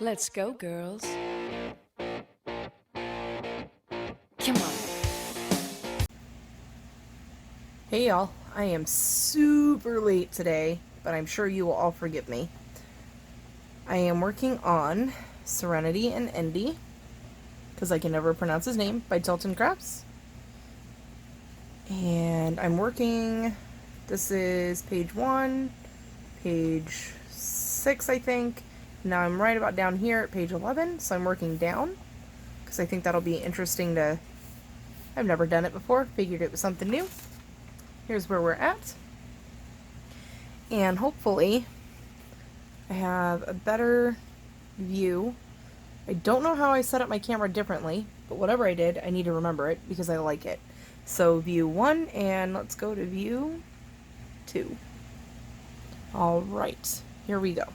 Let's go, girls. Come on. Hey y'all, I am super late today, but I'm sure you will all forgive me. I am working on Serenity and Endy, because I can never pronounce his name, by Tilton Crafts. And I'm working, this is page 1, page 6 I think. Now I'm right about down here at page 11, so I'm working down, because I think that'll be interesting to, I've never done it before, figured it was something new. Here's where we're at. And hopefully I have a better view. I don't know how I set up my camera differently, but whatever I did, I need to remember it because I like it. So view 1, and let's go to view 2. Alright, here we go.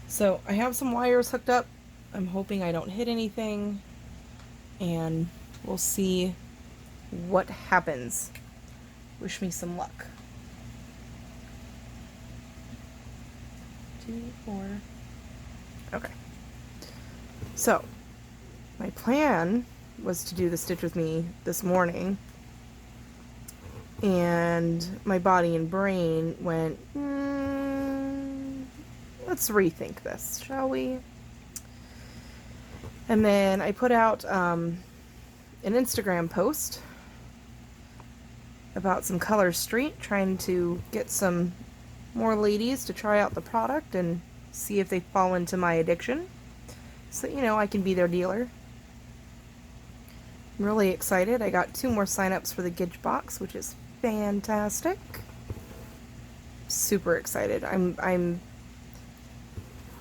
So I have some wires hooked up. I'm hoping I don't hit anything, and we'll see what happens. Wish me some luck. 2, 4. Okay. So, my plan was to do the stitch with me this morning, and my body and brain went, let's rethink this, shall we? And then I put out an Instagram post about some Color Street, trying to get some more ladies to try out the product and see if they fall into my addiction. So, you know, I can be their dealer. I'm really excited. I got 2 more signups for the Gidge box, which is fantastic. Super excited. I'm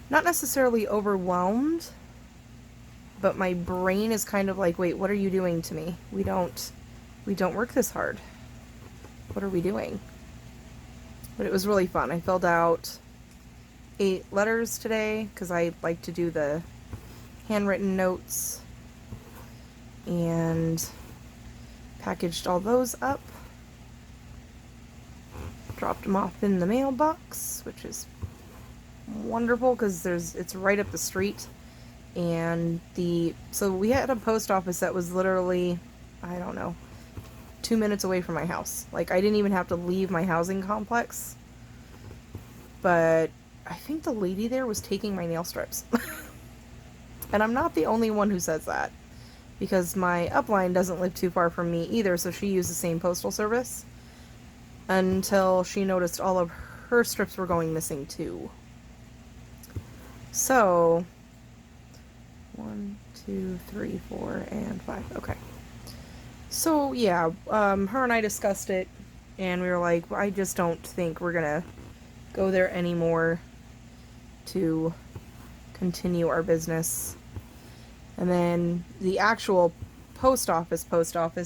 not necessarily overwhelmed, but my brain is kind of like, wait, what are you doing to me? We don't work this hard. What are we doing? But it was really fun. I filled out 8 letters today because I like to do the handwritten notes, and packaged all those up. Dropped them off in the mailbox, which is wonderful because it's right up the street. And so we had a post office that was literally, I don't know, 2 minutes away from my house. Like, I didn't even have to leave my housing complex. But I think the lady there was taking my nail strips. And I'm not the only one who says that, because my upline doesn't live too far from me either, so she used the same postal service until she noticed all of her strips were going missing too. So 1, 2, 3, 4, and 5. Okay. So yeah, her and I discussed it, and we were like, well, I just don't think we're gonna go there anymore to continue our business. And then the actual post office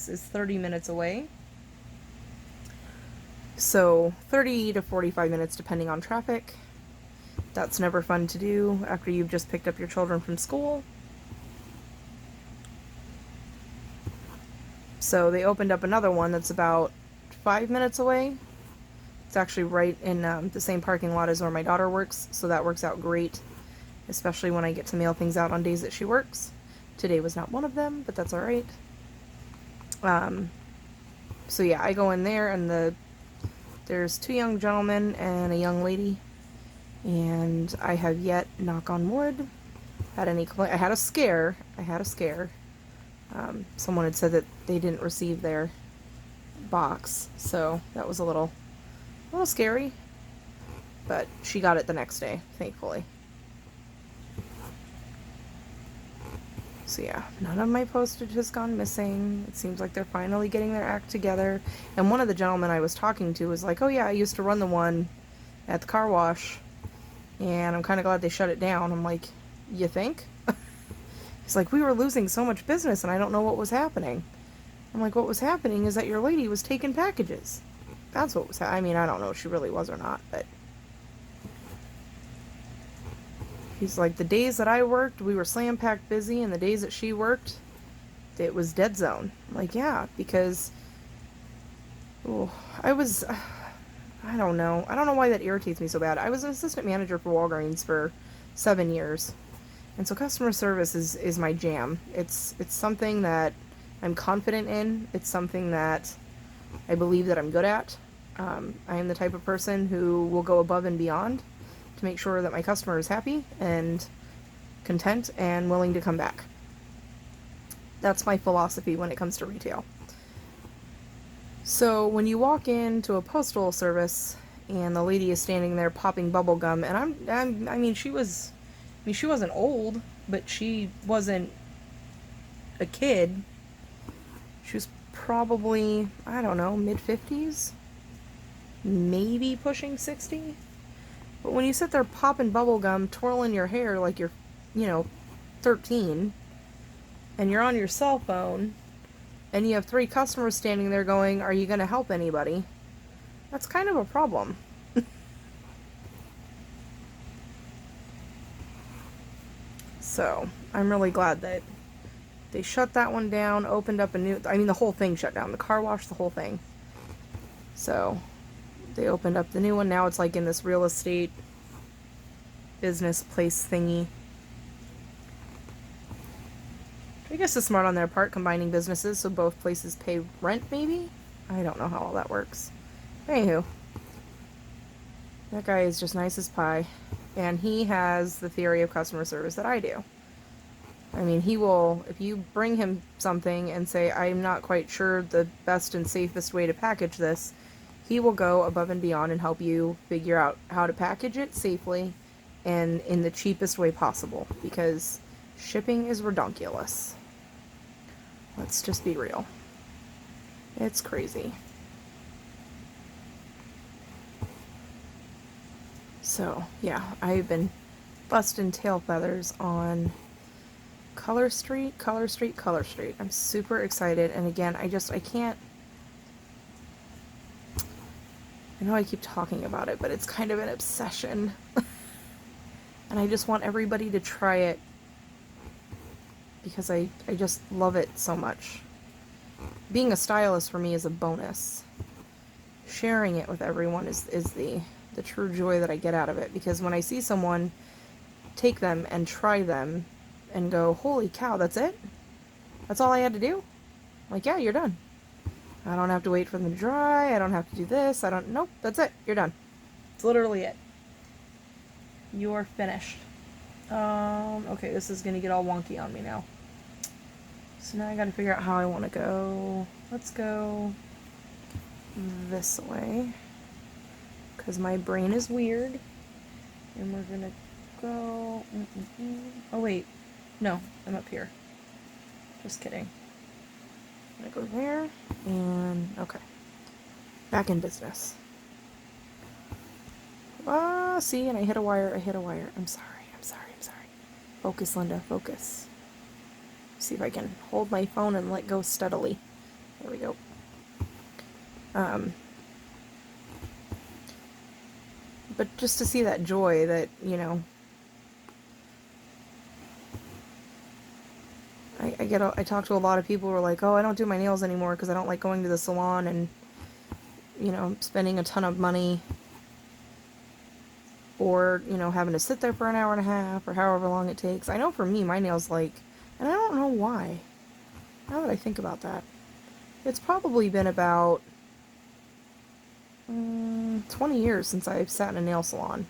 is 30 minutes away. So 30 to 45 minutes depending on traffic. That's never fun to do after you've just picked up your children from school. So they opened up another one that's about 5 minutes away. It's actually right in the same parking lot as where my daughter works, so that works out great, especially when I get to mail things out on days that she works. Today was not one of them, but that's alright. So yeah, I go in there, and there's 2 young gentlemen and a young lady, and I have yet, knock on wood, had any I had a scare. Someone had said that they didn't receive their box, so that was a little scary, but she got it the next day, thankfully. So yeah, none of my postage has gone missing. It seems like they're finally getting their act together. And one of the gentlemen I was talking to was like, oh yeah, I used to run the one at the car wash, and I'm kind of glad they shut it down. I'm like, you think? He's like, we were losing so much business and I don't know what was happening. I'm like, what was happening is that your lady was taking packages. That's what was I mean, I don't know if she really was or not, but he's like, the days that I worked, we were slam-packed busy, and the days that she worked, it was dead zone. I'm like, yeah, because I don't know why that irritates me so bad. I was an assistant manager for Walgreens for 7 years, And so customer service is my jam. It's something that I'm confident in. It's something that I believe that I'm good at. I am the type of person who will go above and beyond to make sure that my customer is happy and content and willing to come back. That's my philosophy when it comes to retail. So when you walk into a postal service and the lady is standing there popping bubble gum, and I mean she wasn't old, but she wasn't a kid. She was probably, I don't know, mid-50s, maybe pushing 60. But when you sit there popping bubble gum, twirling your hair like you're, 13, and you're on your cell phone, and you have 3 customers standing there going, "Are you going to help anybody?" That's kind of a problem. So, I'm really glad that they shut that one down, opened up a new, the whole thing shut down. The car wash, the whole thing. So, they opened up the new one. Now it's like in this real estate business place thingy. I guess it's smart on their part, combining businesses so both places pay rent, maybe? I don't know how all that works. Anywho, that guy is just nice as pie. And he has the theory of customer service that I do. I mean, he will, if you bring him something and say, "I'm not quite sure the best and safest way to package this," he will go above and beyond and help you figure out how to package it safely and in the cheapest way possible, because shipping is redonkulous. Let's just be real. It's crazy. So, yeah, I've been busting tail feathers on Color Street, Color Street, Color Street. I'm super excited, and again, I can't... I know I keep talking about it, but it's kind of an obsession. And I just want everybody to try it because I just love it so much. Being a stylist for me is a bonus. Sharing it with everyone is the true joy that I get out of it, because when I see someone take them and try them and go, "Holy cow, that's it? That's all I had to do?" Like, yeah, you're done. I don't have to wait for them to dry. I don't have to do this. Nope, that's it. You're done. It's literally it. You're finished. Okay, this is gonna get all wonky on me now. So now I gotta figure out how I want to go. Let's go this way, because my brain is weird. And we're gonna go... Oh, wait. No, I'm up here. Just kidding. I'm gonna go there, and... Okay. Back in business. See, and I hit a wire, I'm sorry. Focus, Linda, focus. See if I can hold my phone and let go steadily. There we go. But just to see that joy that, I talk to a lot of people who are like, "Oh, I don't do my nails anymore because I don't like going to the salon and, spending a ton of money, or, having to sit there for an hour and a half or however long it takes." I know for me, my nails, and I don't know why. Now that I think about that, it's probably been about 20 years since I've sat in a nail salon.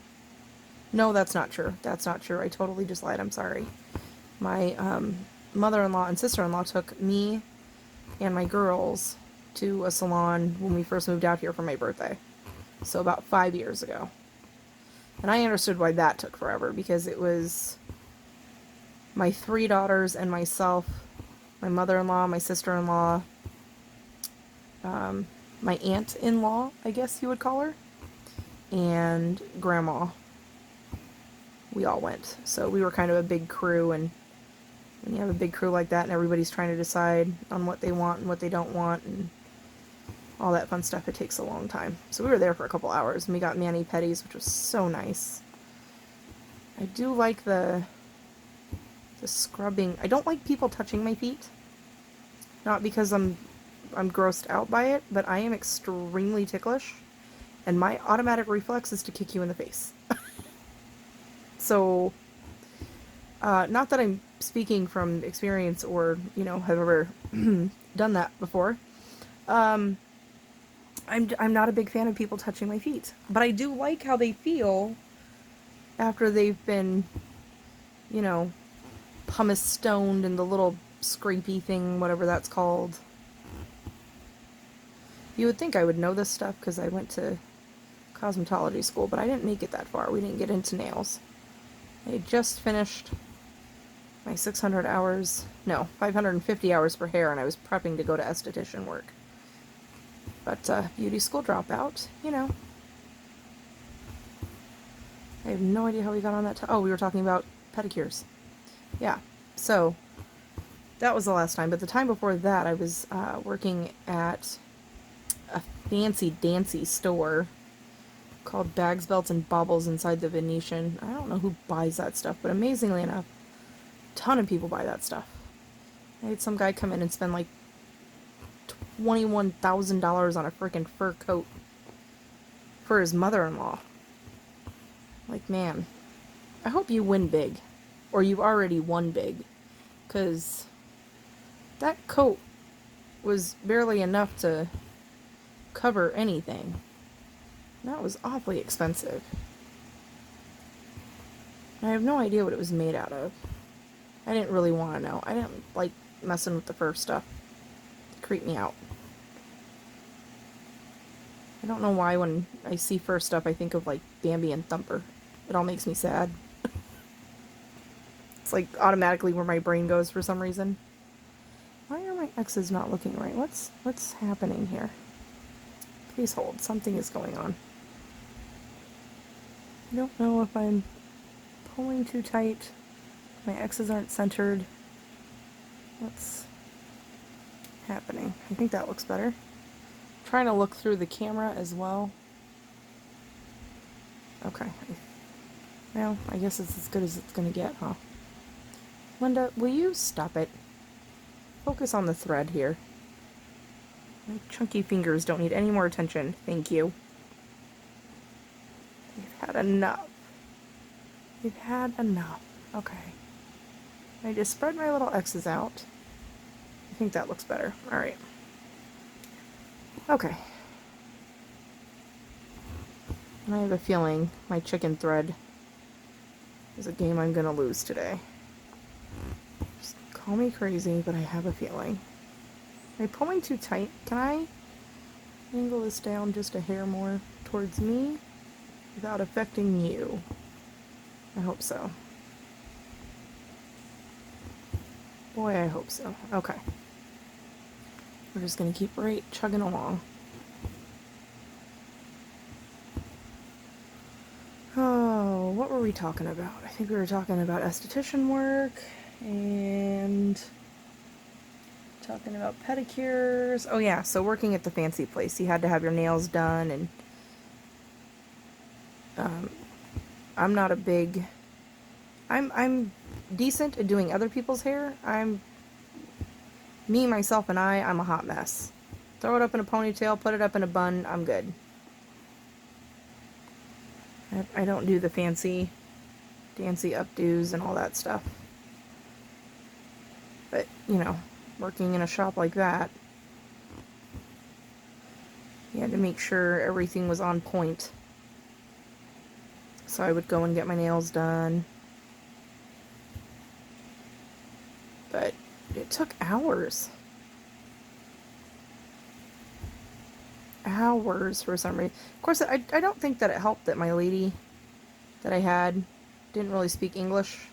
No, that's not true. I totally just lied. I'm sorry. My mother-in-law and sister-in-law took me and my girls to a salon when we first moved out here for my birthday. So about 5 years ago. And I understood why that took forever, because it was my 3 daughters and myself, my mother-in-law, my sister-in-law, my aunt-in-law, I guess you would call her, and grandma. We all went. So we were kind of a big crew, and when you have a big crew like that and everybody's trying to decide on what they want and what they don't want and all that fun stuff, it takes a long time. So we were there for a couple hours, and we got mani-pedis, which was so nice. I do like the scrubbing. I don't like people touching my feet. Not because I'm grossed out by it, but I am extremely ticklish, and my automatic reflex is to kick you in the face. So Not that I'm speaking from experience or, have ever done that before. Um, I'm not a big fan of people touching my feet, but I do like how they feel after they've been, you know, pumice stoned and the little scrapey thing, whatever that's called. You would think I would know this stuff because I went to cosmetology school, but I didn't make it that far. We didn't get into nails. I had just finished my 600 hours, no, 550 hours for hair, and I was prepping to go to esthetician work. But beauty school dropout, I have no idea how we got on that. Oh, we were talking about pedicures. Yeah. So that was the last time. But the time before that, I was working at a fancy dancy store called Bags, Belts, and Baubles inside the Venetian. I don't know who buys that stuff, but amazingly enough, a ton of people buy that stuff. I had some guy come in and spend like $21,000 on a freaking fur coat for his mother-in-law. Like, man, I hope you win big. Or you've already won big. Because that coat was barely enough to cover anything. That was awfully expensive. I have no idea what it was made out of. I didn't really want to know. I didn't like messing with the fur stuff. It creeped me out. I don't know why when I see fur stuff I think of like Bambi and Thumper. It all makes me sad. It's like automatically where my brain goes for some reason. Why are my X's not looking right? What's happening here? Please hold. Something is going on. I don't know if I'm pulling too tight. My X's aren't centered. What's happening? I think that looks better. I'm trying to look through the camera as well. Okay. Well, I guess it's as good as it's gonna get, huh? Linda, will you stop it? Focus on the thread here. My chunky fingers don't need any more attention. Thank you. We've had enough. We've had enough. Okay. I just spread my little X's out. I think that looks better. Alright. Okay. And I have a feeling my chicken thread is a game I'm gonna lose today. Just call me crazy, but I have a feeling. Am I pulling too tight? Can I angle this down just a hair more towards me without affecting you? I hope so. Boy, I hope so. Okay. We're just gonna keep right chugging along. Oh, what were we talking about? I think we were talking about esthetician work and talking about pedicures. Oh yeah, so working at the fancy place, you had to have your nails done, and I'm not a big. I'm decent at doing other people's hair. Me, myself, and I'm a hot mess. Throw it up in a ponytail, put it up in a bun, I'm good. I don't do the fancy, dancy updos and all that stuff. But, working in a shop like that, you had to make sure everything was on point. So I would go and get my nails done. But it took hours. Hours for some reason. Of course, I don't think that it helped that my lady that I had didn't really speak English.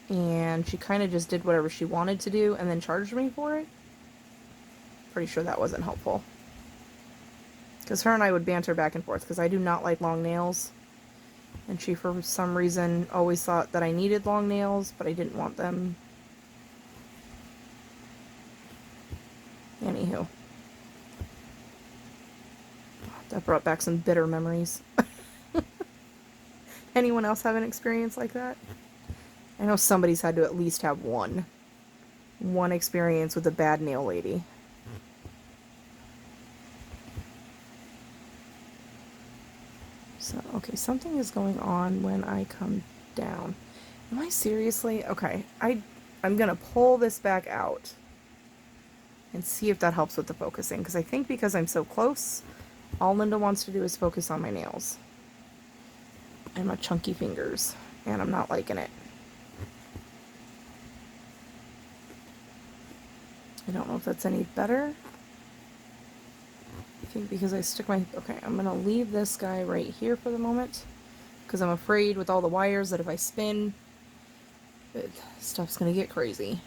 And she kind of just did whatever she wanted to do and then charged me for it. Pretty sure that wasn't helpful. Because her and I would banter back and forth because I do not like long nails. And she, for some reason, always thought that I needed long nails, but I didn't want them. Anywho. That brought back some bitter memories. Anyone else have an experience like that? I know somebody's had to at least have one experience with a bad nail lady. So, okay, something is going on when I come down. Am I seriously? Okay, I'm gonna pull this back out and see if that helps with the focusing, because I think because I'm so close, all Linda wants to do is focus on my nails and my chunky fingers, and I'm not liking it. I don't know if that's any better. I think because I stick my... Okay, I'm gonna leave this guy right here for the moment, because I'm afraid with all the wires that if I spin, stuff's gonna get crazy.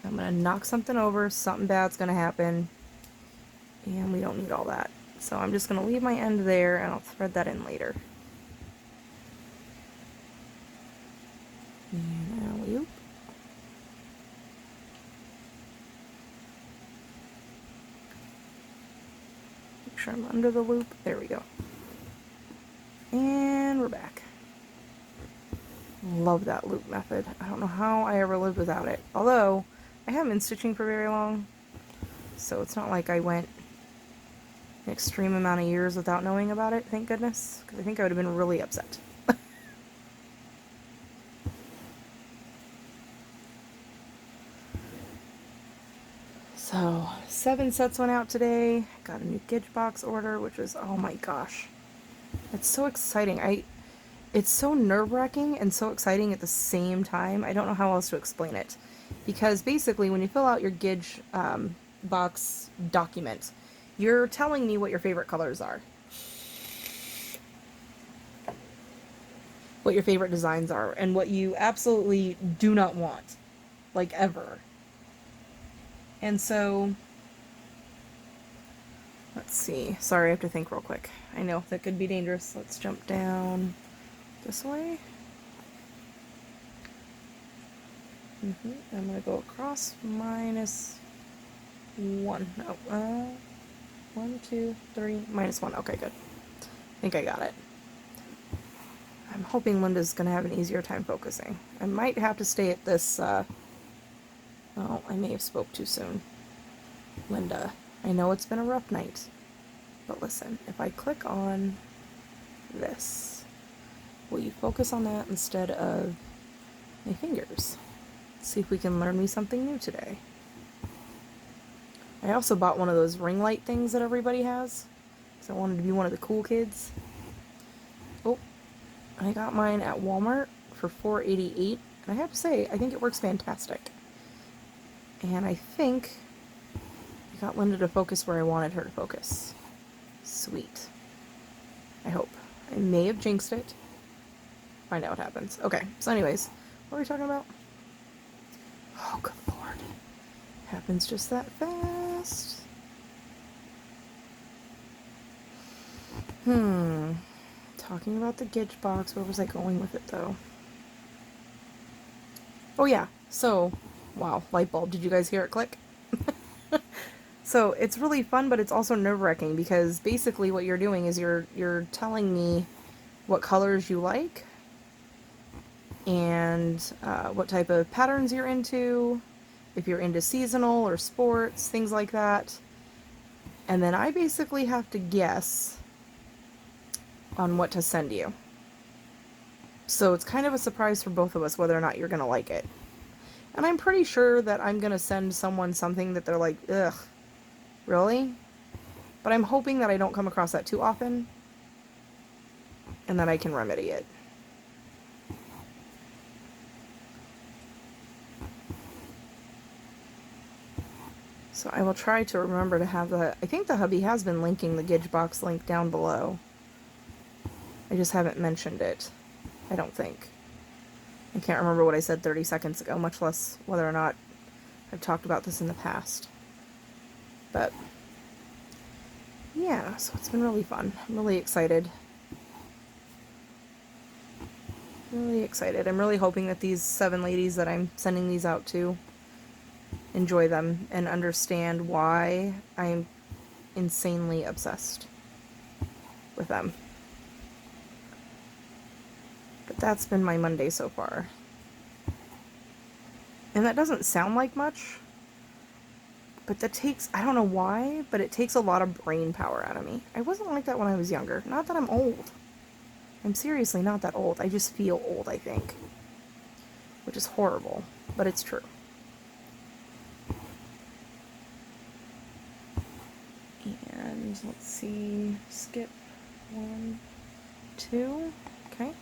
I'm gonna knock something over, something bad's gonna happen, and we don't need all that. So I'm just gonna leave my end there, and I'll thread that in later. And alley-oop. Make sure I'm under the loop. There we go. And we're back. Love that loop method. I don't know how I ever lived without it. Although, I haven't been stitching for very long, so it's not like I went an extreme amount of years without knowing about it, thank goodness, because I think I would have been really upset. So, 7 sets went out today. Got a new Gidge box order, which was, oh my gosh. It's so exciting. It's so nerve-wracking and so exciting at the same time. I don't know how else to explain it. Because basically, when you fill out your Gidge box document, you're telling me what your favorite colors are. What your favorite designs are, and what you absolutely do not want. Like, ever. And so... Let's see. Sorry, I have to think real quick. I know, that could be dangerous. Let's jump down this way. I'm gonna go across -1. No, 1, 2, 3, -1. Okay, good. I think I got it. I'm hoping Linda's gonna have an easier time focusing. I might have to stay at this, oh, I may have spoke too soon. Linda, I know it's been a rough night, but listen, if I click on this, will you focus on that instead of my fingers? Let's see if we can learn me something new today. I also bought one of those ring light things that everybody has, because I wanted to be one of the cool kids. Oh, I got mine at Walmart for $4.88, and I have to say, I think it works fantastic. And I think I got Linda to focus where I wanted her to focus. Sweet. I hope. I may have jinxed it. Find out what happens. Okay, so anyways, what were we talking about? Oh, good lord. Happens just that fast. Talking about the Gidge box, where was I going with it though? Oh yeah, so, wow, light bulb, did you guys hear it click? So it's really fun, but it's also nerve-wracking, because basically what you're doing is you're telling me what colors you like, and what type of patterns you're into, if you're into seasonal or sports, things like that. And then I basically have to guess on what to send you. So it's kind of a surprise for both of us whether or not you're going to like it. And I'm pretty sure that I'm going to send someone something that they're like, ugh, really? But I'm hoping that I don't come across that too often, and that I can remedy it. So I will try to remember to have the... I think the hubby has been linking the Gidge box link down below. I just haven't mentioned it. I don't think. I can't remember what I said 30 seconds ago, much less whether or not I've talked about this in the past. But, yeah, so it's been really fun. I'm really excited. Really excited. I'm really hoping that these 7 ladies that I'm sending these out to enjoy them and understand why I'm insanely obsessed with them. But that's been my Monday so far. And that doesn't sound like much, but that takes, I don't know why, but it takes a lot of brain power out of me. I wasn't like that when I was younger. Not that I'm old. I'm seriously not that old. I just feel old, I think. which is horrible, but it's true. And let's see, skip 1, 2, okay.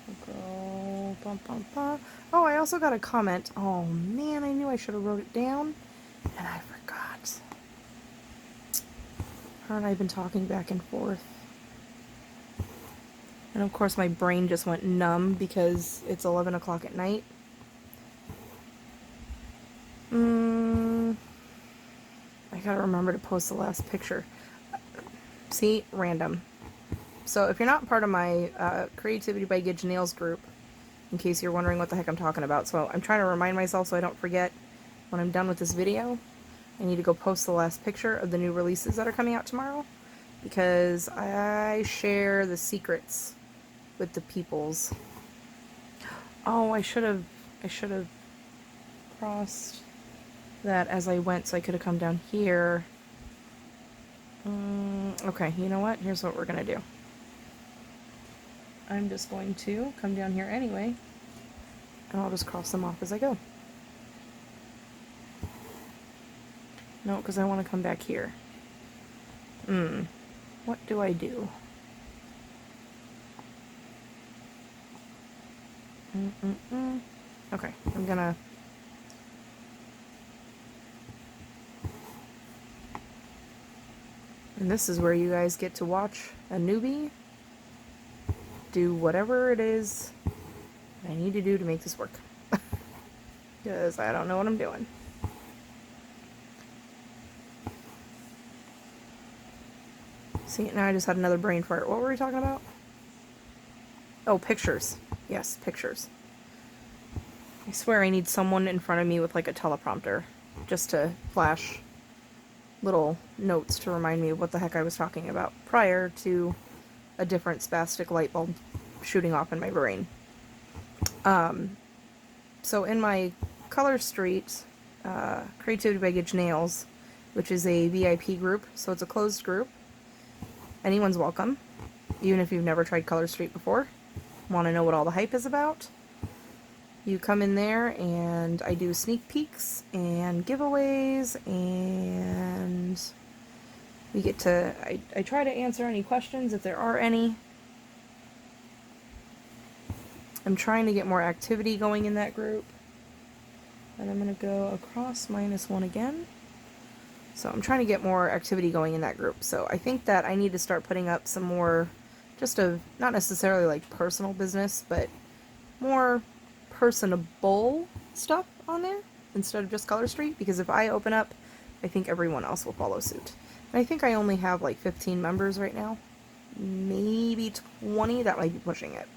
We'll go bum bum bum. Oh, I also got a comment. Oh man, I knew I should have wrote it down, and I forgot. Her and I have been talking back and forth. And of course my brain just went numb because it's 11 o'clock at night. I gotta remember to post the last picture. See? Random. So if you're not part of my Creativity by Gidge Nails group, in case you're wondering what the heck I'm talking about, so I'm trying to remind myself so I don't forget when I'm done with this video, I need to go post the last picture of the new releases that are coming out tomorrow, because I share the secrets with the peoples. Oh, I should have crossed that as I went so I could have come down here. Okay, you know what? Here's what we're gonna do. I'm just going to come down here anyway, and I'll just cross them off as I go. No, because I want to come back here. What do I do? Okay, I'm gonna... And this is where you guys get to watch a newbie do whatever it is I need to do to make this work. Because I don't know what I'm doing. See, now I just had another brain fart. What were we talking about? Oh, pictures. Yes, pictures. I swear I need someone in front of me with like a teleprompter just to flash little notes to remind me of what the heck I was talking about prior to a different spastic light bulb shooting off in my brain. So in my Color Street Creativity by Gidge Nails, which is a VIP group, so it's a closed group, anyone's welcome, even if you've never tried Color Street before, want to know what all the hype is about. You come in there and I do sneak peeks and giveaways, and we get to, I try to answer any questions if there are any. I'm trying to get more activity going in that group. And I'm going to go across -1 again. So I'm trying to get more activity going in that group. So I think that I need to start putting up some more, just of, not necessarily like personal business, but more personable stuff on there instead of just Color Street, because if I open up, I think everyone else will follow suit. And I think I only have like 15 members right now, maybe 20. That might be pushing it,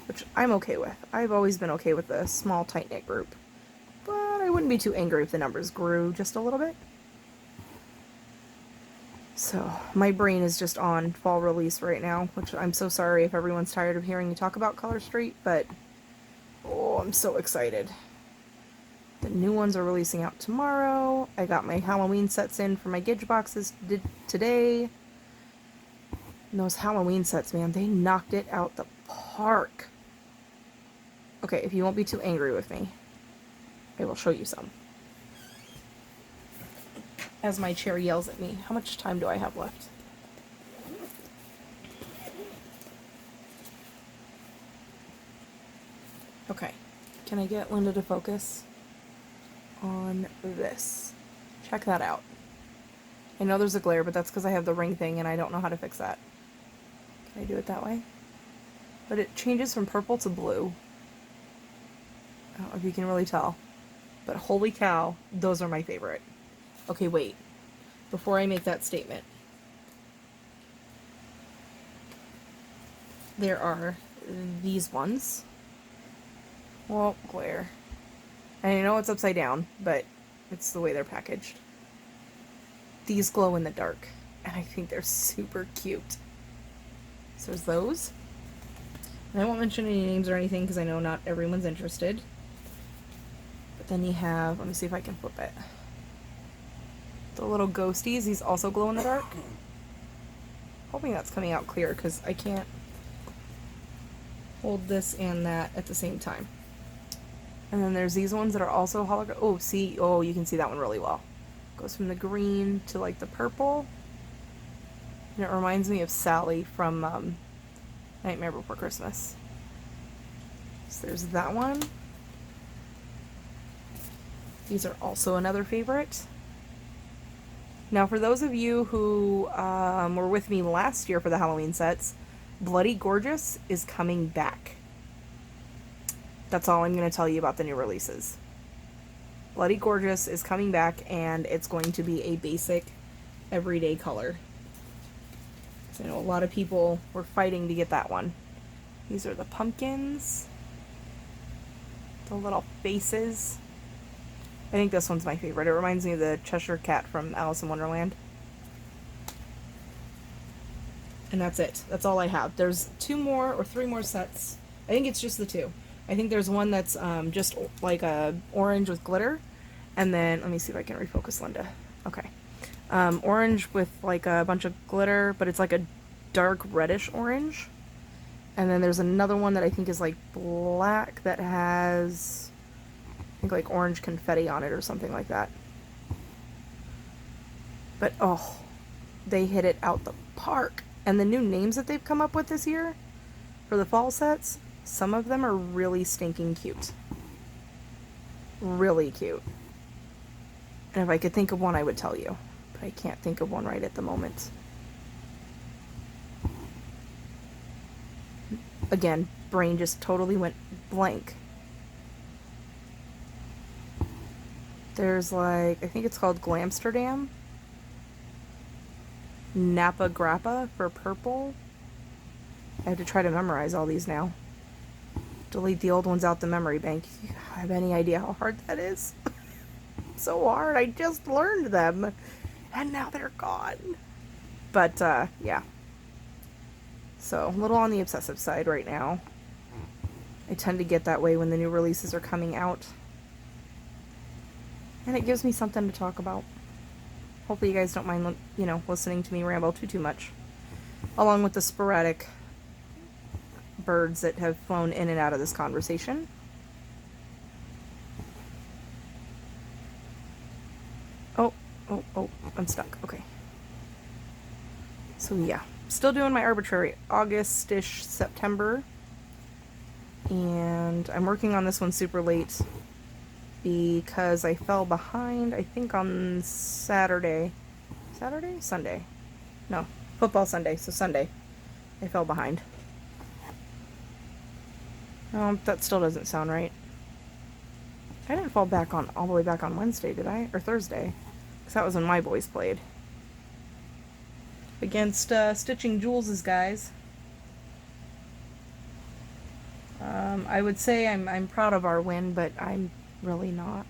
which I'm okay with. I've always been okay with a small tight-knit group, but I wouldn't be too angry if the numbers grew just a little bit. So my brain is just on fall release right now, which I'm so sorry if everyone's tired of hearing me talk about Color Street, but oh, I'm so excited. The new ones are releasing out tomorrow. I got my Halloween sets in for my Gidge boxes today. And those Halloween sets, man, they knocked it out the park. Okay, if you won't be too angry with me, I will show you some. As my chair yells at me, how much time do I have left? Okay, can I get Linda to focus on this? Check that out. I know there's a glare, but that's because I have the ring thing and I don't know how to fix that. Can I do it that way? But it changes from purple to blue. I don't know if you can really tell, but holy cow, those are my favorite. Okay, wait. Before I make that statement, there are these ones. Well, glare. And I know it's upside down, but it's the way they're packaged. These glow in the dark, and I think they're super cute. So there's those. And I won't mention any names or anything because I know not everyone's interested. But then you have, let me see if I can flip it. The little ghosties, these also glow in the dark. Hoping that's coming out clear because I can't. hold this and that at the same time. And then there's these ones that are also hologram. Oh, see, oh, you can see that one really well. Goes from the green to like the purple. And it reminds me of Sally from Nightmare Before Christmas. So there's that one. These are also another favorite. Now, for those of you who were with me last year for the Halloween sets, Bloody Gorgeous is coming back. That's all I'm going to tell you about the new releases. Bloody Gorgeous is coming back, and it's going to be a basic, everyday color. So I know a lot of people were fighting to get that one. These are the pumpkins. The little faces. I think this one's my favorite. It reminds me of the Cheshire Cat from Alice in Wonderland. And that's it. That's all I have. There's 2 more or 3 more sets. I think it's just the 2. I think there's one that's just like a orange with glitter. And then, let me see if I can refocus Linda. Okay. Orange with like a bunch of glitter, but it's like a dark reddish orange. And then there's another one that I think is like black that has, I think, like orange confetti on it or something like that. But oh, they hit it out the park. And the new names that they've come up with this year for the fall sets, some of them are really stinking cute. Really cute. And if I could think of one, I would tell you. But I can't think of one right at the moment. Again, brain just totally went blank. There's like, I think it's called Glamsterdam. Napa Grappa for purple. I have to try to memorize all these now. Delete the old ones out the memory bank. You have any idea how hard that is? So hard. I just learned them. And now they're gone. But, yeah. So, a little on the obsessive side right now. I tend to get that way when the new releases are coming out. And it gives me something to talk about. Hopefully you guys don't mind, listening to me ramble too much. Along with the sporadic birds that have flown in and out of this conversation. Oh, I'm stuck. Okay. So yeah, still doing my arbitrary August-ish September. And I'm working on this one super late because I fell behind, I think, on Saturday. Sunday? No, football Sunday, so Sunday. I fell behind. That still doesn't sound right. I didn't fall back on all the way back on Wednesday, did I? Or Thursday? Because that was when my boys played. Against Stitching Jules' guys. I would say I'm proud of our win, but I'm really not.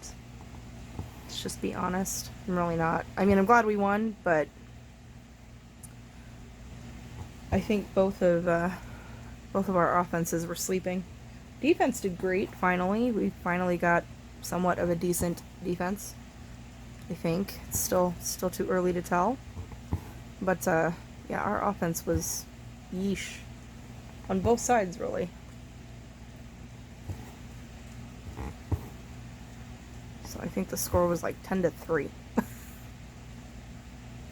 Let's just be honest. I'm really not. I mean, I'm glad we won, but I think both of our offenses were sleeping. Defense did great, finally. We finally got somewhat of a decent defense. I think. It's still too early to tell. But, yeah, our offense was yeesh. On both sides, really. So I think the score was like 10-3.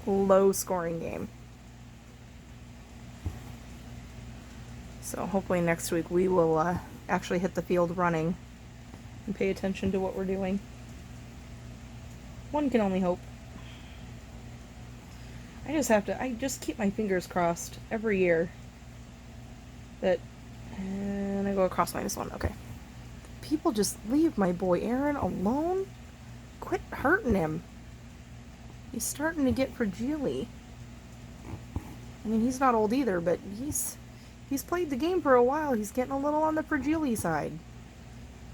Low scoring game. So hopefully next week we will actually hit the field running and pay attention to what we're doing. One can only hope. I just keep my fingers crossed every year that, and I go across -1, okay. People just leave my boy Aaron alone. Quit hurting him. He's starting to get fragile. I mean, he's not old either, but he's played the game for a while. He's getting a little on the fragile side.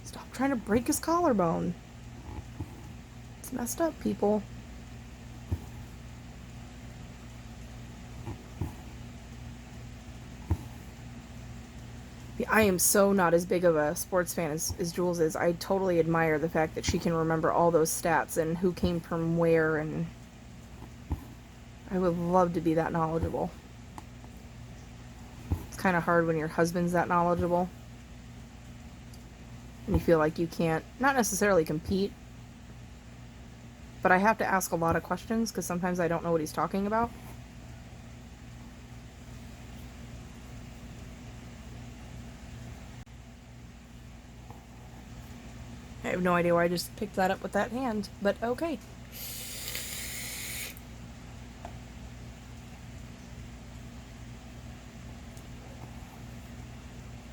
Stop trying to break his collarbone. It's messed up, people. I am so not as big of a sports fan as Jules is. I totally admire the fact that she can remember all those stats and who came from where, and I would love to be that knowledgeable. It's kind of hard when your husband's that knowledgeable. And you feel like you can't, not necessarily compete, but I have to ask a lot of questions because sometimes I don't know what he's talking about. I have no idea why I just picked that up with that hand, but okay.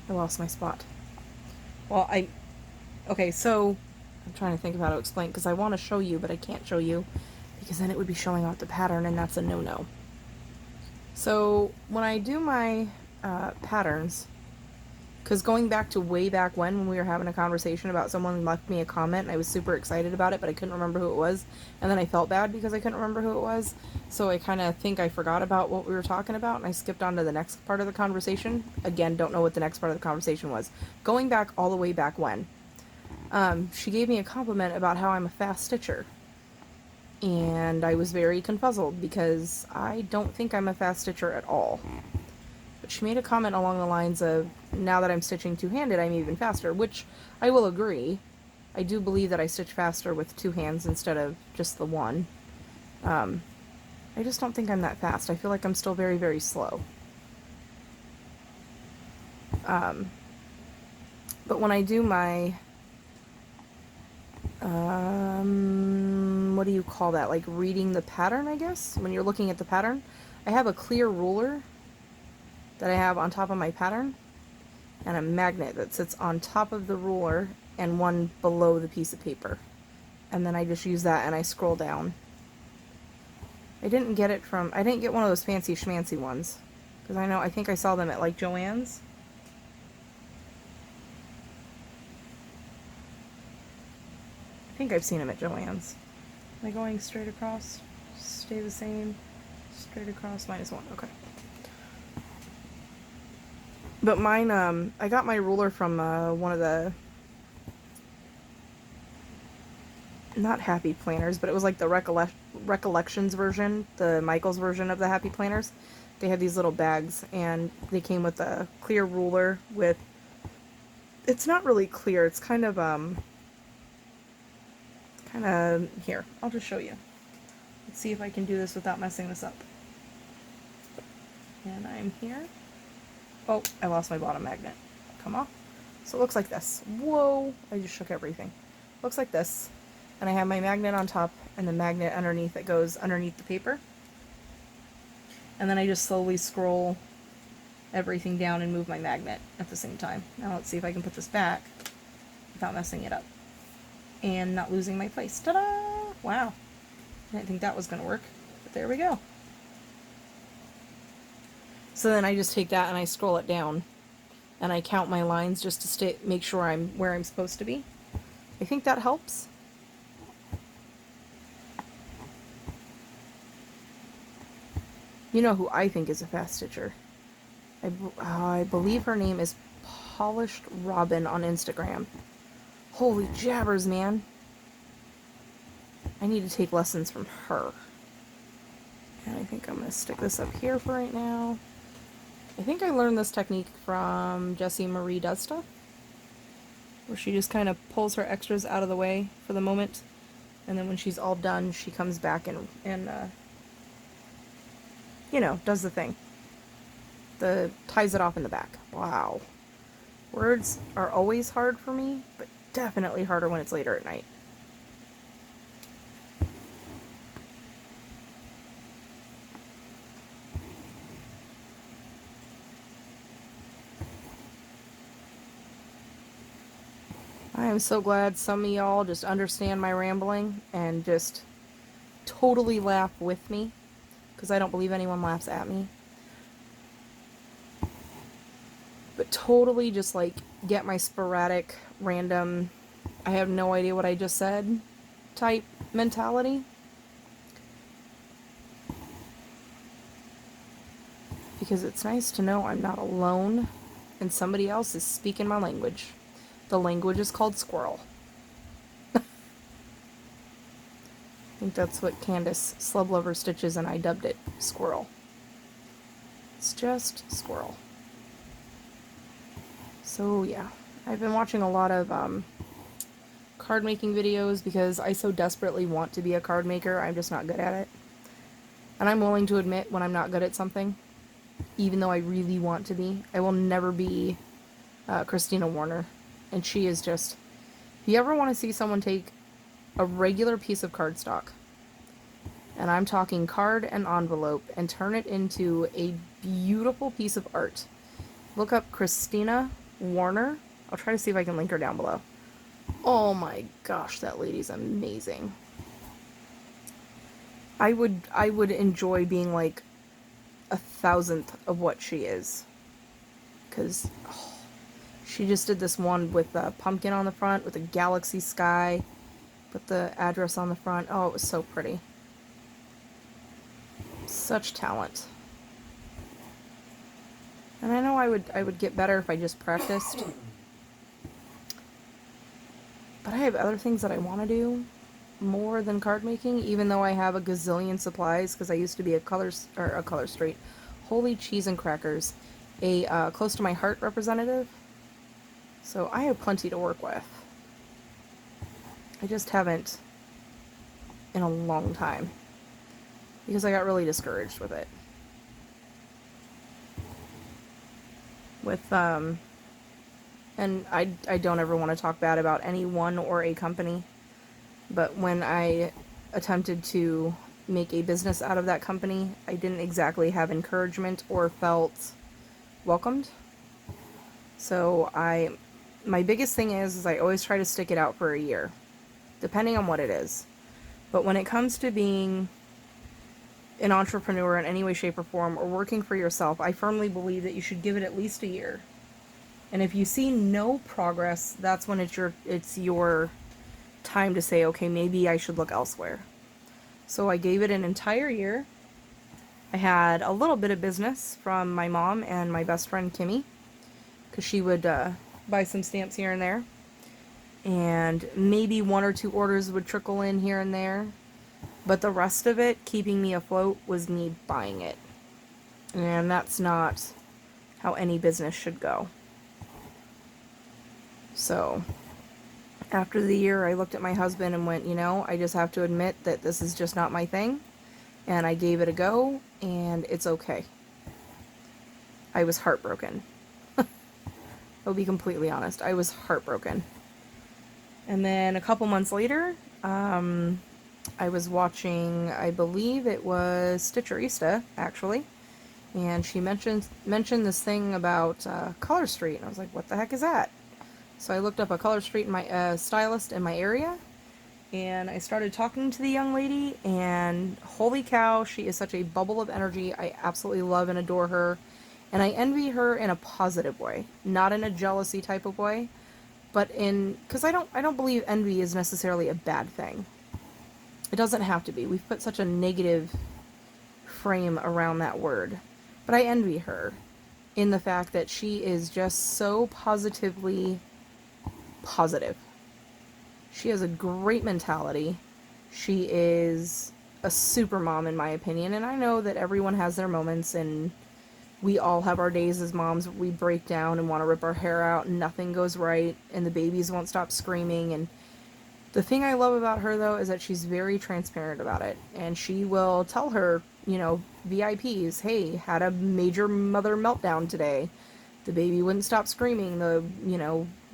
I lost my spot. Well, okay, so I'm trying to think of how to explain because I want to show you, but I can't show you because then it would be showing off the pattern, and that's a no-no. So when I do my patterns, because going back to way back when we were having a conversation about someone left me a comment and I was super excited about it, but I couldn't remember who it was, and then I felt bad because I couldn't remember who it was, so I kind of think I forgot about what we were talking about and I skipped on to the next part of the conversation. Again, don't know what the next part of the conversation was. Going back all the way back when, she gave me a compliment about how I'm a fast stitcher, and I was very confuzzled because I don't think I'm a fast stitcher at all. But she made a comment along the lines of, now that I'm stitching two-handed, I'm even faster, which I will agree. I do believe that I stitch faster with two hands instead of just the one. I just don't think I'm that fast. I feel like I'm still very, very slow. But when I do my, what do you call that? Like reading the pattern, I guess? When you're looking at the pattern, I have a clear ruler that I have on top of my pattern, and a magnet that sits on top of the ruler and one below the piece of paper. And then I just use that and I scroll down. I didn't get one of those fancy schmancy ones, because I think I saw them at like Joann's. I think I've seen them at Joann's. Am I going straight across? Stay the same. Straight across, -1. Okay. But mine, I got my ruler from one of the, not Happy Planners, but it was like the Recollections version, the Michael's version of the Happy Planners. They had these little bags, and they came with a clear ruler with, it's not really clear, it's kind of, here, I'll just show you. Let's see if I can do this without messing this up. And I'm here. Oh, I lost my bottom magnet. Come on. So it looks like this. Whoa! I just shook everything. Looks like this. And I have my magnet on top and the magnet underneath that goes underneath the paper. And then I just slowly scroll everything down and move my magnet at the same time. Now let's see if I can put this back without messing it up. And not losing my place. Ta-da! Wow. I didn't think that was going to work. But there we go. So then I just take that and I scroll it down, and I count my lines just to make sure I'm where I'm supposed to be. I think that helps. You know who I think is a fast stitcher? I believe her name is Polished Robin on Instagram. Holy jabbers, man. I need to take lessons from her. And I think I'm going to stick this up here for right now. I think I learned this technique from Jessie Marie Does Stuff, where she just kind of pulls her extras out of the way for the moment, and then when she's all done, she comes back and does the thing. Ties it off in the back. Wow. Words are always hard for me, but definitely harder when it's later at night. I am so glad some of y'all just understand my rambling and just totally laugh with me, because I don't believe anyone laughs at me. But totally just like get my sporadic, random, I have no idea what I just said type mentality. Because it's nice to know I'm not alone and somebody else is speaking my language. The language is called squirrel. I think that's what Candace Slublover Stitches and I dubbed it. Squirrel. It's just squirrel. So yeah, I've been watching a lot of card making videos because I so desperately want to be a card maker. I'm just not good at it. And I'm willing to admit when I'm not good at something, even though I really want to be. I will never be Christina Warner. And she is just. If you ever want to see someone take a regular piece of cardstock, and I'm talking card and envelope, and turn it into a beautiful piece of art, look up Christina Warner. I'll try to see if I can link her down below. Oh my gosh, that lady's amazing. I would enjoy being like 1,000th of what she is. Because she just did this one with a pumpkin on the front, with a galaxy sky, put the address on the front. Oh, it was so pretty. Such talent. And I know I would get better if I just practiced. But I have other things that I want to do more than card making, even though I have a gazillion supplies, because I used to be a color street, holy cheese and crackers, a close to my heart representative. So I have plenty to work with. I just haven't in a long time because I got really discouraged with it. And I don't ever want to talk bad about anyone or a company, but when I attempted to make a business out of that company, I didn't exactly have encouragement or felt welcomed. So my biggest thing is I always try to stick it out for a year, depending on what it is. But when it comes to being an entrepreneur in any way, shape, or form, or working for yourself, I firmly believe that you should give it at least a year. And if you see no progress, that's when it's your time to say, okay, maybe I should look elsewhere. So I gave it an entire year. I had a little bit of business from my mom and my best friend Kimmy, because she would buy some stamps here and there. And maybe 1 or 2 orders would trickle in here and there. But the rest of it, keeping me afloat, was me buying it. And that's not how any business should go. So, after the year, I looked at my husband and went, I just have to admit that this is just not my thing. And I gave it a go, and it's okay. I was heartbroken. I'll be completely honest. I was heartbroken. And then a couple months later, I was watching, I believe it was Stitcherista, actually. And she mentioned this thing about Color Street. And I was like, what the heck is that? So I looked up a Color Street in my stylist in my area, and I started talking to the young lady, and holy cow, she is such a bubble of energy. I absolutely love and adore her, and I envy her in a positive way, not in a jealousy type of way, but because I don't believe envy is necessarily a bad thing. It doesn't have to be. We've put such a negative frame around that word, but I envy her in the fact that she is just so positively positive. She has a great mentality. She is a super mom, in my opinion, and I know that everyone has their moments, and we all have our days as moms. We break down and want to rip our hair out, and nothing goes right, and the babies won't stop screaming. And the thing I love about her, though, is that she's very transparent about it, and she will tell her, VIPs, hey, had a major mother meltdown today. The baby wouldn't stop screaming. The,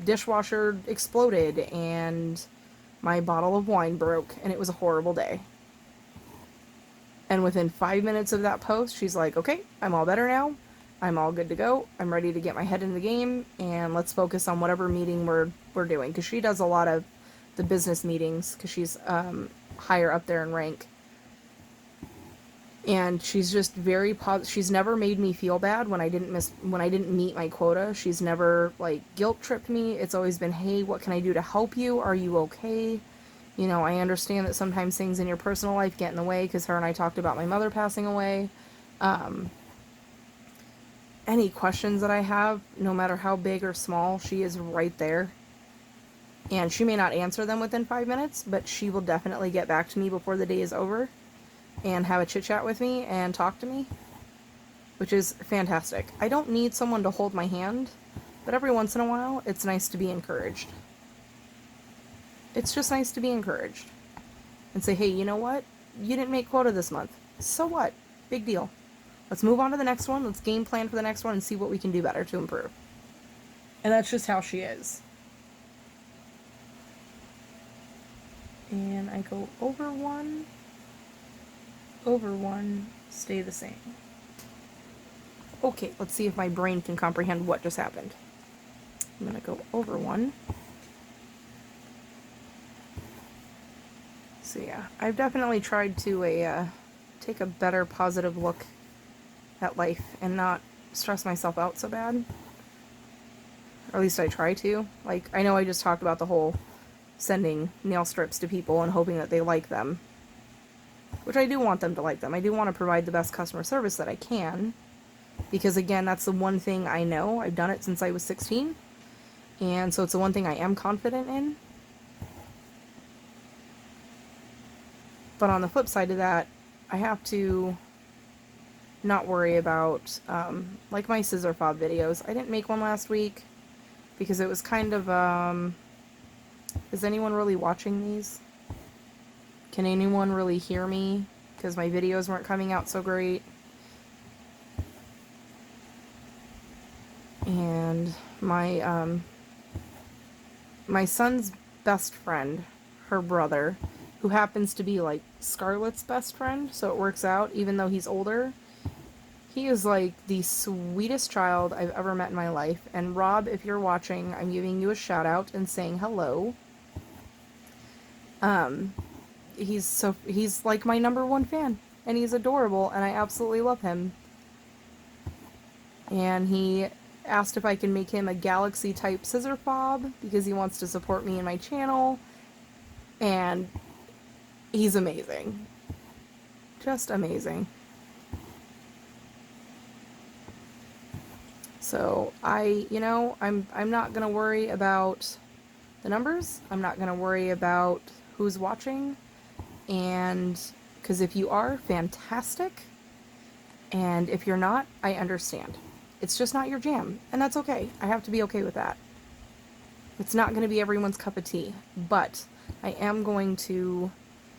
dishwasher exploded, and my bottle of wine broke, and it was a horrible day. And within 5 minutes of that post, she's like, okay, I'm all better now. I'm all good to go. I'm ready to get my head in the game, and let's focus on whatever meeting we're doing. Because she does a lot of the business meetings, because she's higher up there in rank. And she's just very positive. She's never made me feel bad when I didn't meet my quota. She's never guilt tripped me. It's always been, hey, what can I do to help you? Are you okay? I understand that sometimes things in your personal life get in the way, because her and I talked about my mother passing away. Any questions that I have, no matter how big or small, she is right there. And she may not answer them within 5 minutes, but she will definitely get back to me before the day is over and have a chit chat with me and talk to me, which is fantastic. I don't need someone to hold my hand. But every once in a while, it's nice to be encouraged. It's just nice to be encouraged. And say, hey, you know what? You didn't make quota this month. So what? Big deal. Let's move on to the next one. Let's game plan for the next one and see what we can do better to improve. And that's just how she is. And I go over one, stay the same. Okay, let's see if my brain can comprehend what just happened. I'm going to go over one. So yeah, I've definitely tried to take a better positive look at life and not stress myself out so bad. Or at least I try to. Like, I know I just talked about the whole sending nail strips to people and hoping that they like them. Which I do want them to like them. I do want to provide the best customer service that I can. Because again, that's the one thing I know. I've done it since I was 16. And so it's the one thing I am confident in. But on the flip side of that, I have to not worry about, like my scissor fob videos. I didn't make one last week because it was kind of, is anyone really watching these? Can anyone really hear me? Because my videos weren't coming out so great. And my son's best friend, her brother, who happens to be like Scarlett's best friend, so it works out, even though he's older. He is like the sweetest child I've ever met in my life. And Rob, if you're watching, I'm giving you a shout out and saying hello. He's like my #1 fan, and he's adorable, and I absolutely love him. And he asked if I can make him a galaxy type scissor fob because he wants to support me in my channel, and he's amazing. Just amazing. So I'm not gonna worry about the numbers. I'm not gonna worry about who's watching, and because if you are, fantastic, and if you're not, I understand. It's just not your jam, and that's okay. I have to be okay with that. It's not going to be everyone's cup of tea, but I am going to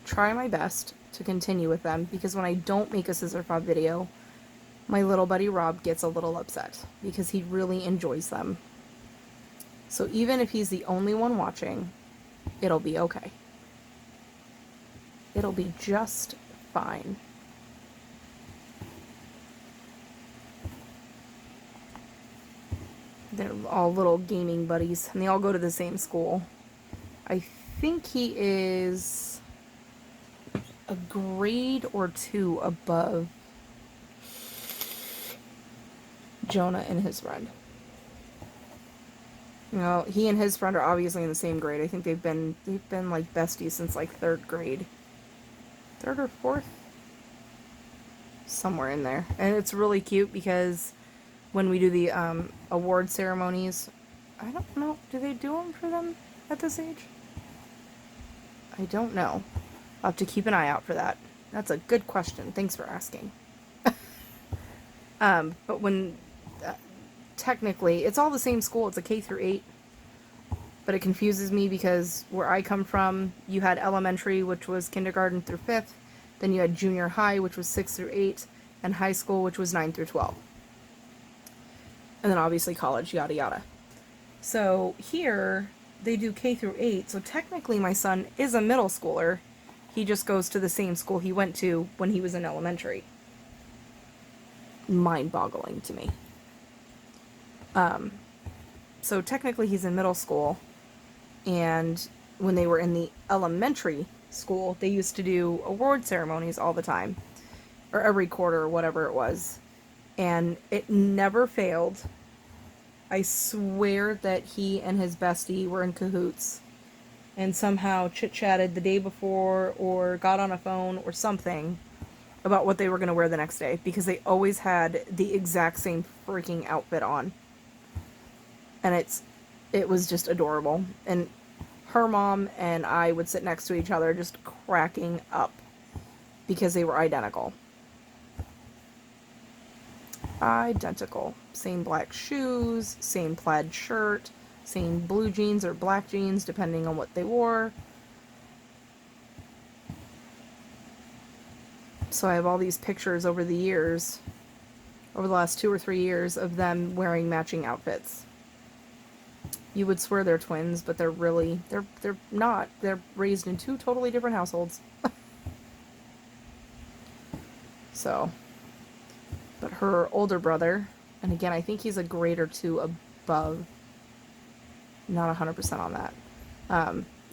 try my best to continue with them, because when I don't make a scissor fob video, my little buddy Rob gets a little upset because he really enjoys them. So even if he's the only one watching, it'll be okay. It'll be just fine. They're all little gaming buddies, and they all go to the same school. I think he is a grade or 2 above Jonah and his friend. You know, he and his friend are obviously in the same grade. I think they've been like besties since like 3rd grade. 3rd or 4th? Somewhere in there. And it's really cute because when we do the award ceremonies, I don't know, do they do them for them at this age? I don't know. I'll have to keep an eye out for that. That's a good question. Thanks for asking. But when technically it's all the same school, it's a K through 8, but it confuses me because where I come from, you had elementary, which was kindergarten through 5th, then you had junior high, which was 6 through 8, and high school, which was 9 through 12. And then obviously college, yada yada. So here, they do K through 8, so technically my son is a middle schooler. He just goes to the same school he went to when he was in elementary. Mind-boggling to me. So technically he's in middle school, and when they were in the elementary school, they used to do award ceremonies all the time, or every quarter or whatever it was, and it never failed. I swear that he and his bestie were in cahoots and somehow chit-chatted the day before or got on a phone or something about what they were going to wear the next day, because they always had the exact same freaking outfit on. And it was just adorable. And her mom and I would sit next to each other just cracking up because they were identical. Identical. same black shoes, same plaid shirt, same blue jeans or black jeans, depending on what they wore. So I have all these pictures over the years, over the last 2 or 3 years, of them wearing matching outfits. You would swear they're twins, but they're not. They're raised in 2 totally different households. So, but her older brother, and again, I think he's a grade or 2 above. Not 100% on that.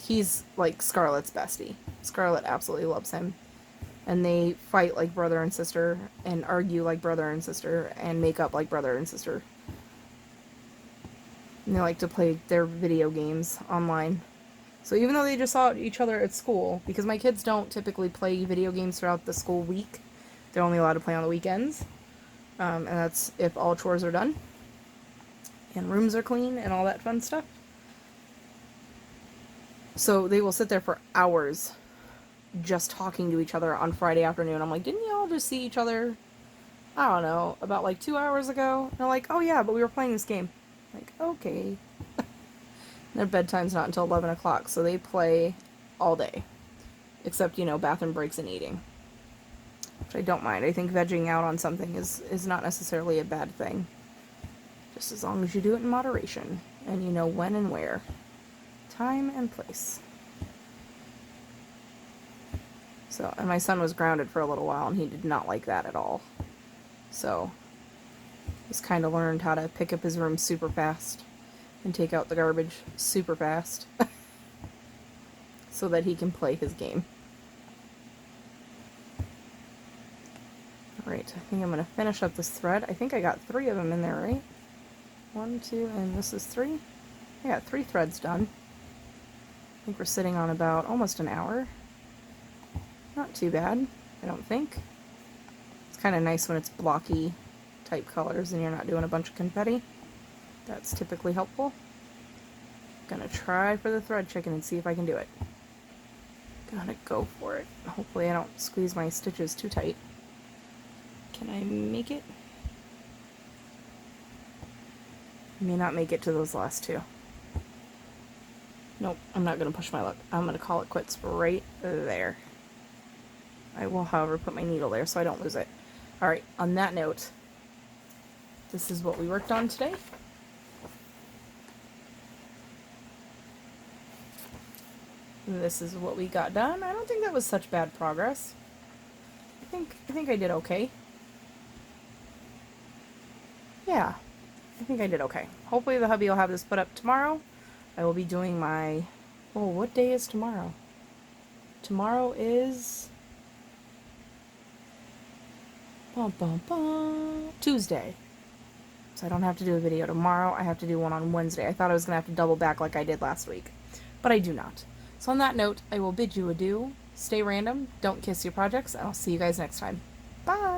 He's like Scarlett's bestie. Scarlett absolutely loves him. And they fight like brother and sister, and argue like brother and sister, and make up like brother and sister. And they like to play their video games online. So even though they just saw each other at school, because my kids don't typically play video games throughout the school week, they're only allowed to play on the weekends. And that's if all chores are done, and rooms are clean, and all that fun stuff. So they will sit there for hours just talking to each other on Friday afternoon. I'm like, didn't y'all just see each other, I don't know, about like 2 hours ago? And they're like, oh yeah, but we were playing this game. I'm like, okay. Their bedtime's not until 11 o'clock, so they play all day. Except, bathroom breaks and eating. Which I don't mind. I think vegging out on something is not necessarily a bad thing. Just as long as you do it in moderation. And you know when and where. Time and place. So, and my son was grounded for a little while, and he did not like that at all. So, he's kind of learned how to pick up his room super fast and take out the garbage super fast so that he can play his game. Alright, I think I'm going to finish up this thread. I think I got 3 of them in there, right? 1, 2, and this is 3. I got 3 threads done. I think we're sitting on about almost an hour. Not too bad, I don't think. It's kind of nice when it's blocky type colors and you're not doing a bunch of confetti. That's typically helpful. Gonna try for the thread chicken and see if I can do it. Gonna go for it. Hopefully I don't squeeze my stitches too tight. Can I make it? I may not make it to those last 2. Nope, I'm not gonna push my luck. I'm gonna call it quits right there. I will, however, put my needle there so I don't lose it. Alright, on that note, this is what we worked on today. And this is what we got done. I don't think that was such bad progress. I think I did okay. Yeah, I think I did okay. Hopefully the hubby will have this put up tomorrow. I will be doing my... Oh, what day is tomorrow? Tomorrow is... Tuesday. So I don't have to do a video tomorrow. I have to do one on Wednesday. I thought I was going to have to double back like I did last week. But I do not. So on that note, I will bid you adieu. Stay random. Don't kiss your projects. And I'll see you guys next time. Bye!